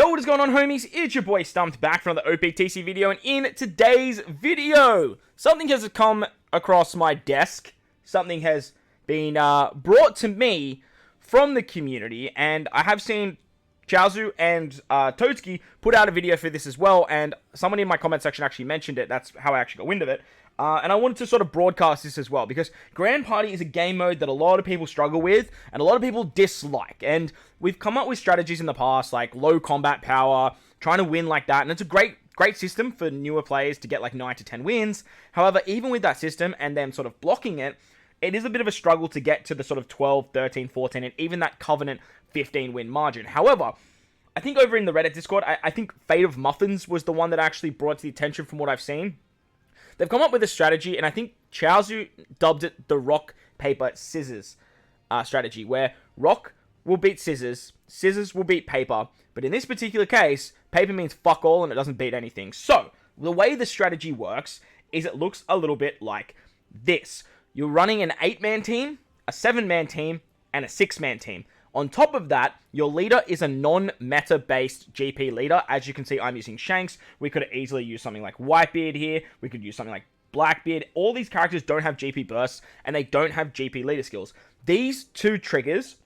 Yo, what is going on, homies? It's your boy StumpD back from the OPTC video, and in today's video, something has come across my desk. Something has been brought to me from the community, and I have seen Chaozu and Totsuki put out a video for this as well, and someone in my comment section actually mentioned it. That's how I actually got wind of it. And I wanted to sort of broadcast this as well, because Grand Party is a game mode that a lot of people struggle with, and a lot of people dislike. And we've come up with strategies in the past, like low combat power, trying to win like that, and it's a great system for newer players to get like 9 to 10 wins. However, even with that system, and them sort of blocking it, it is a bit of a struggle to get to the sort of 12, 13, 14, and even that Covenant 15 win margin. However, I think over in the Reddit Discord, I think Fate of Muffins was the one that actually brought to the attention from what I've seen. They've come up with a strategy, and I think Chaozu dubbed it the rock, paper, scissors strategy, where rock will beat scissors, scissors will beat paper, but in this particular case, paper means fuck all and it doesn't beat anything. So, the way the strategy works is it looks a little bit like this. You're running an 8-man team, a 7-man team, and a 6-man team. On top of that, your leader is a non-meta based GP leader. As you can see, I'm using Shanks. We could easily use something like Whitebeard here. We could use something like Blackbeard. All these characters don't have GP bursts, and they don't have GP leader skills. These two triggers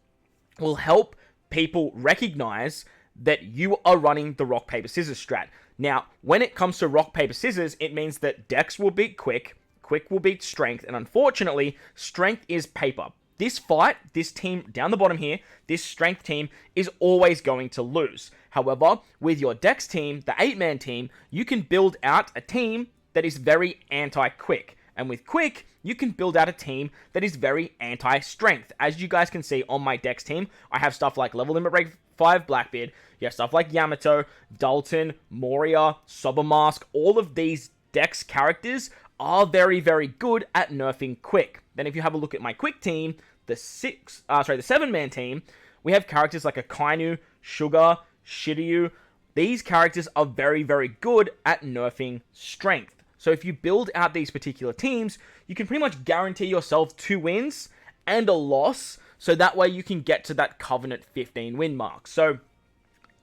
will help people recognize that you are running the rock, paper, scissors strat. Now, when it comes to rock, paper, scissors, it means that Dex will beat Quick, Quick will beat Strength, and unfortunately, Strength is paper. This fight, this team down the bottom here, this strength team is always going to lose. However, with your Dex team, the 8-man team, you can build out a team that is very anti-quick. And with quick, you can build out a team that is very anti-strength. As you guys can see on my Dex team, I have stuff like Level Limit Break 5 Blackbeard, you have stuff like Yamato, Dalton, Moria, Sober Mask. All of these Dex characters are very, very good at nerfing quick. Then if you have a look at my quick team, the 7-man team, we have characters like Akainu, Sugar, Shiryu. These characters are very, very good at nerfing strength. So if you build out these particular teams, you can pretty much guarantee yourself 2 wins and a loss, so that way you can get to that Covenant 15 win mark. So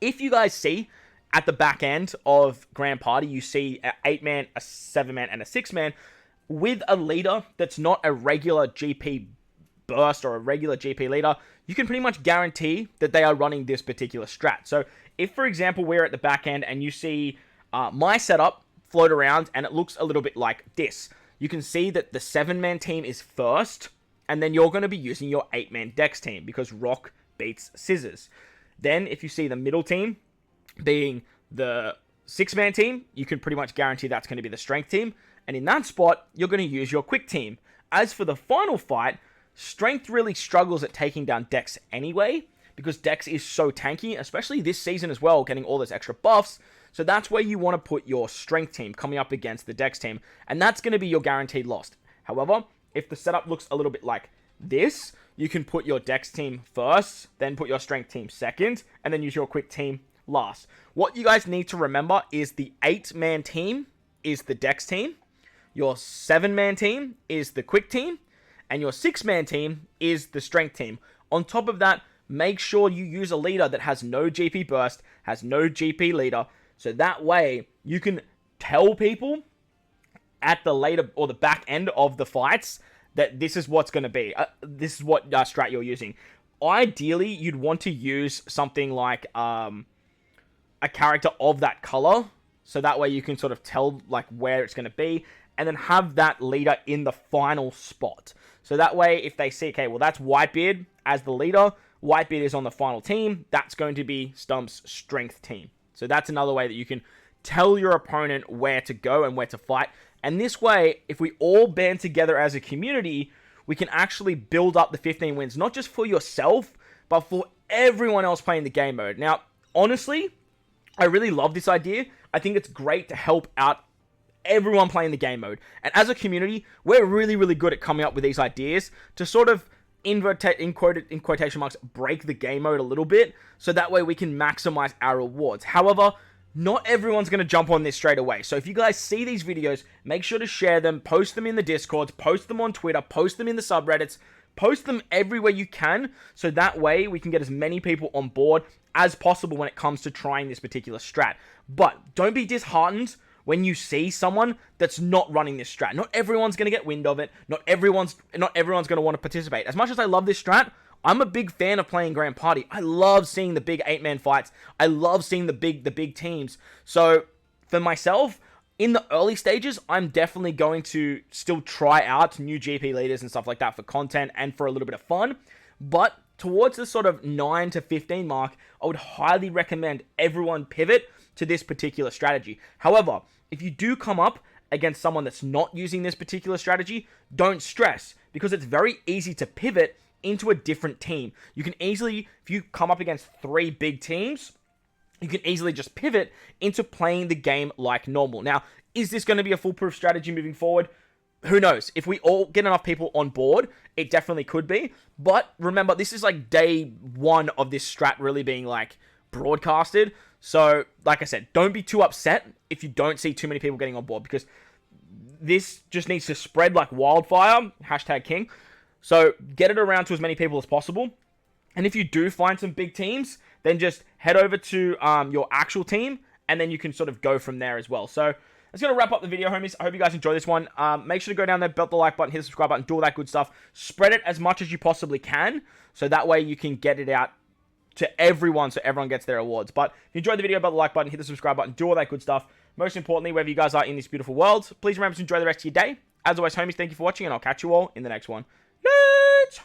if you guys see at the back end of Grand Party, you see an 8-man, a 7-man, and a 6-man with a leader that's not a regular GP burst or a regular GP leader, you can pretty much guarantee that they are running this particular strat. So if, for example, we're at the back end and you see my setup float around and it looks a little bit like this, you can see that the 7-man team is first, and then you're going to be using your 8-man Dex team because rock beats scissors. Then if you see the middle team being the 6-man team, you can pretty much guarantee that's going to be the strength team, and in that spot, you're going to use your quick team. As for the final fight, Strength really struggles at taking down Dex anyway, because Dex is so tanky, especially this season as well, getting all those extra buffs. So that's where you want to put your Strength team coming up against the Dex team, and that's going to be your guaranteed loss. However, if the setup looks a little bit like this, you can put your Dex team first, then put your Strength team second, and then use your quick team last. What you guys need to remember is the 8-man team is the Dex team, your 7-man team is the quick team, and your 6-man team is the strength team. On top of that, make sure you use a leader that has no GP burst, has no GP leader, so that way you can tell people at the later or the back end of the fights that this is what's going to be. This is what strat you're using. Ideally, you'd want to use something like a character of that color, so that way you can sort of tell like where it's going to be, and then have that leader in the final spot. So that way, if they see, okay, well, that's Whitebeard as the leader, Whitebeard is on the final team, that's going to be Stump's strength team. So that's another way that you can tell your opponent where to go and where to fight. And this way, if we all band together as a community, we can actually build up the 15 wins, not just for yourself, but for everyone else playing the game mode. Now, honestly, I really love this idea. I think it's great to help out everyone playing the game mode. And as a community, we're really, really good at coming up with these ideas to sort of, in quotation marks, break the game mode a little bit, so that way we can maximize our rewards. However, not everyone's going to jump on this straight away. So if you guys see these videos, make sure to share them, post them in the Discords, post them on Twitter, post them in the subreddits, post them everywhere you can, so that way we can get as many people on board as possible when it comes to trying this particular strat. But don't be disheartened when you see someone that's not running this strat. Not everyone's going to get wind of it. Not everyone's going to want to participate. As much as I love this strat, I'm a big fan of playing Grand Party. I love seeing the big 8-man fights. I love seeing the big teams. So for myself, in the early stages, I'm definitely going to still try out new GP leaders and stuff like that for content and for a little bit of fun. But towards the sort of 9 to 15 mark, I would highly recommend everyone pivot to this particular strategy. However, if you do come up against someone that's not using this particular strategy, don't stress, because it's very easy to pivot into a different team. You can easily, if you come up against 3 big teams, you can easily just pivot into playing the game like normal. Now, is this going to be a foolproof strategy moving forward? Who knows? If we all get enough people on board, it definitely could be. But remember, this is like day 1 of this strat really being like broadcasted. So, like I said, don't be too upset if you don't see too many people getting on board, because this just needs to spread like wildfire. #King. So get it around to as many people as possible. And if you do find some big teams, then just head over to your actual team, and then you can sort of go from there as well. So that's going to wrap up the video, homies. I hope you guys enjoy this one. Make sure to go down there, belt the like button, hit the subscribe button, do all that good stuff. Spread it as much as you possibly can, so that way you can get it out to everyone, so everyone gets their awards. But if you enjoyed the video, belt the like button, hit the subscribe button, do all that good stuff. Most importantly, wherever you guys are in this beautiful world, please remember to enjoy the rest of your day. As always, homies, thank you for watching, and I'll catch you all in the next one. Let's